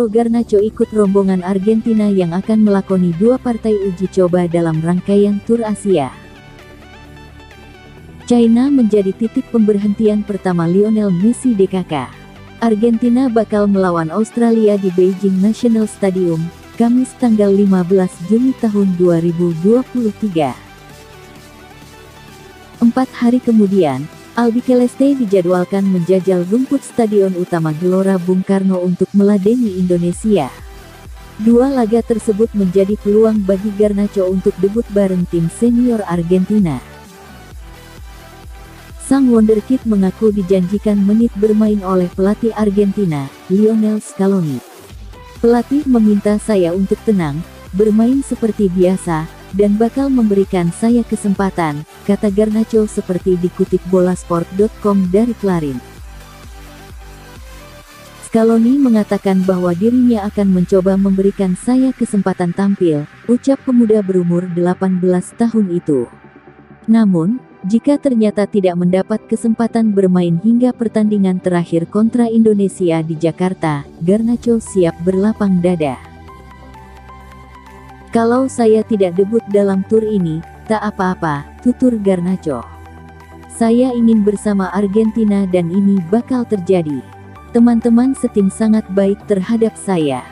Garnacho ikut rombongan Argentina yang akan melakoni 2 partai uji coba dalam rangkaian Tur Asia. China menjadi titik pemberhentian pertama Lionel Messi DKK. Argentina bakal melawan Australia di Beijing National Stadium, Kamis tanggal 15 Juni tahun 2023. 4 hari kemudian, Albiceleste dijadwalkan menjajal rumput stadion utama Gelora Bung Karno untuk meladeni Indonesia. 2 laga tersebut menjadi peluang bagi Garnacho untuk debut bareng tim senior Argentina. Sang wonderkid mengaku dijanjikan menit bermain oleh pelatih Argentina, Lionel Scaloni. "Pelatih meminta saya untuk tenang, bermain seperti biasa, dan bakal memberikan saya kesempatan," kata Garnacho seperti dikutip Bolasport.com dari Clarin. Scaloni mengatakan bahwa dirinya akan mencoba memberikan saya kesempatan tampil, ucap pemuda berumur 18 tahun itu. Namun, jika ternyata tidak mendapat kesempatan bermain hingga pertandingan terakhir kontra Indonesia di Jakarta, Garnacho siap berlapang dada. "Kalau saya tidak debut dalam tur ini, tak apa-apa," tutur Garnacho. "Saya ingin bersama Argentina dan ini bakal terjadi. Teman-teman setim sangat baik terhadap saya.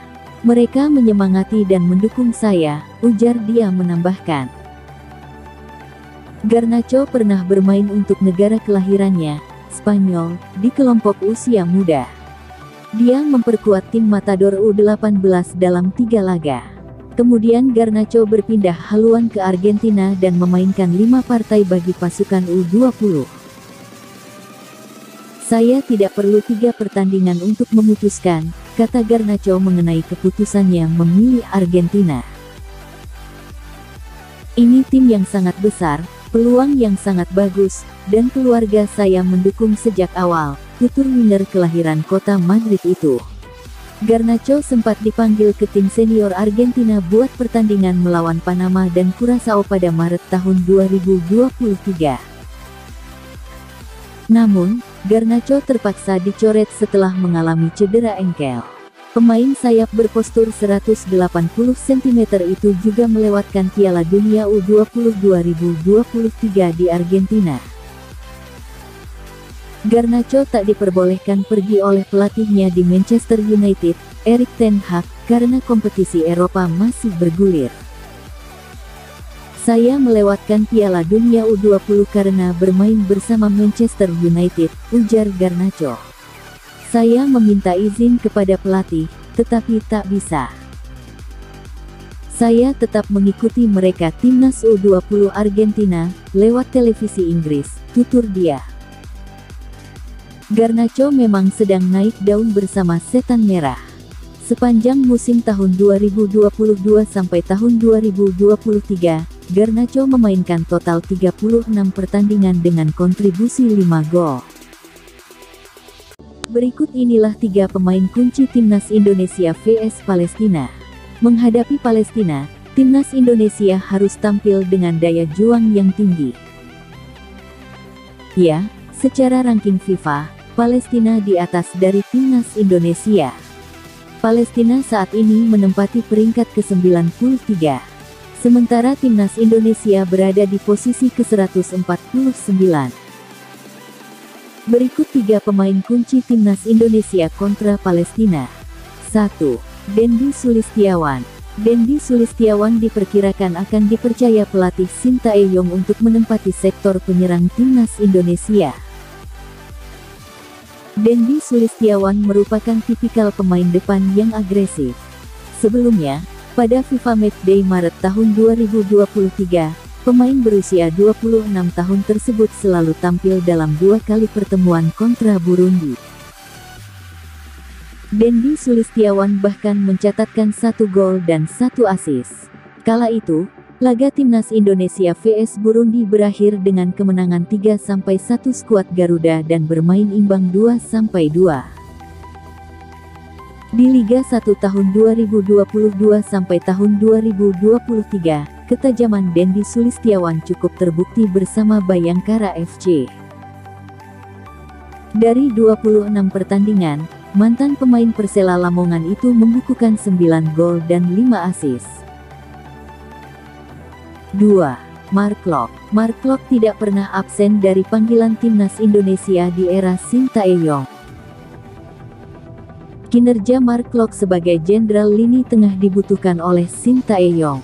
Mereka menyemangati dan mendukung saya," ujar dia menambahkan. Garnacho pernah bermain untuk negara kelahirannya, Spanyol, di kelompok usia muda. Dia memperkuat tim Matador U18 dalam 3 laga. Kemudian Garnacho berpindah haluan ke Argentina dan memainkan 5 partai bagi pasukan U20. "Saya tidak perlu 3 pertandingan untuk memutuskan," kata Garnacho mengenai keputusannya memilih Argentina. "Ini tim yang sangat besar, peluang yang sangat bagus, dan keluarga saya mendukung sejak awal," tutur winger kelahiran kota Madrid itu. Garnacho sempat dipanggil ke tim senior Argentina buat pertandingan melawan Panama dan Curaçao pada Maret tahun 2023. Namun, Garnacho terpaksa dicoret setelah mengalami cedera engkel. Pemain sayap berpostur 180 cm itu juga melewatkan Piala Dunia U20 2023 di Argentina. Garnacho tak diperbolehkan pergi oleh pelatihnya di Manchester United, Erik ten Hag, karena kompetisi Eropa masih bergulir. "Saya melewatkan Piala Dunia U20 karena bermain bersama Manchester United," ujar Garnacho. "Saya meminta izin kepada pelatih, tetapi tak bisa. Saya tetap mengikuti mereka timnas U20 Argentina, lewat televisi Inggris," tutur dia. Garnacho memang sedang naik daun bersama Setan Merah. Sepanjang musim tahun 2022 sampai tahun 2023, Garnacho memainkan total 36 pertandingan dengan kontribusi 5 gol. Berikut inilah 3 pemain kunci timnas Indonesia vs Palestina. Menghadapi Palestina, timnas Indonesia harus tampil dengan daya juang yang tinggi. Ya, secara ranking FIFA, Palestina di atas dari timnas Indonesia. Palestina saat ini menempati peringkat ke-93. Sementara timnas Indonesia berada di posisi ke-149. Berikut 3 pemain kunci timnas Indonesia kontra Palestina. 1. Dendi Sulistiawan. Dendi Sulistiawan diperkirakan akan dipercaya pelatih Sintayong untuk menempati sektor penyerang timnas Indonesia. Dendi Sulistiawan merupakan tipikal pemain depan yang agresif. Sebelumnya, pada FIFA Matchday Maret tahun 2023, pemain berusia 26 tahun tersebut selalu tampil dalam 2 kali pertemuan kontra Burundi. Dendi Sulistiawan bahkan mencatatkan 1 gol dan 1 assist. Kala itu, laga timnas Indonesia vs Burundi berakhir dengan kemenangan 3-1 skuad Garuda dan bermain imbang 2-2. Di Liga 1 tahun 2022 sampai tahun 2023, ketajaman Dendi Sulistiawan cukup terbukti bersama Bayangkara FC. Dari 26 pertandingan, mantan pemain Persela Lamongan itu membukukan 9 gol dan 5 assist. 2. Mark Klok. Mark Klok tidak pernah absen dari panggilan timnas Indonesia di era Sintayong. Kinerja Mark Klok sebagai jenderal lini tengah dibutuhkan oleh Sintayong.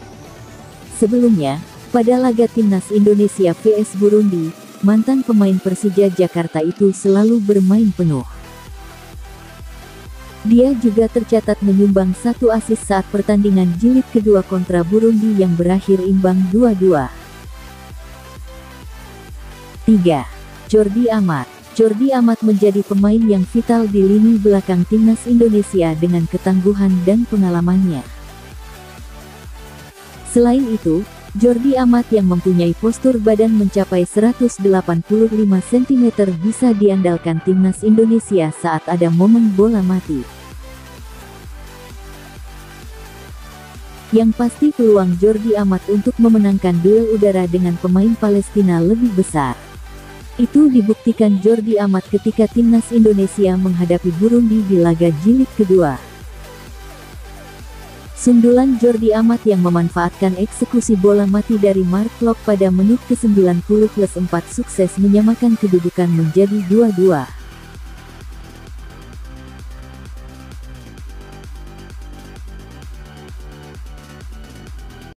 Sebelumnya, pada laga timnas Indonesia vs Burundi, mantan pemain Persija Jakarta itu selalu bermain penuh. Dia juga tercatat menyumbang 1 assist saat pertandingan jilid kedua kontra Burundi yang berakhir imbang 2-2. 3. Jordi Amat. Jordi Amat menjadi pemain yang vital di lini belakang timnas Indonesia dengan ketangguhan dan pengalamannya. Selain itu, Jordi Amat yang mempunyai postur badan mencapai 185 cm bisa diandalkan timnas Indonesia saat ada momen bola mati. Yang pasti peluang Jordi Amat untuk memenangkan duel udara dengan pemain Palestina lebih besar. Itu dibuktikan Jordi Amat ketika timnas Indonesia menghadapi Burundi di laga jilid kedua. Sundulan Jordi Amat yang memanfaatkan eksekusi bola mati dari Mark Klok pada menit ke-90+4 sukses menyamakan kedudukan menjadi 2-2.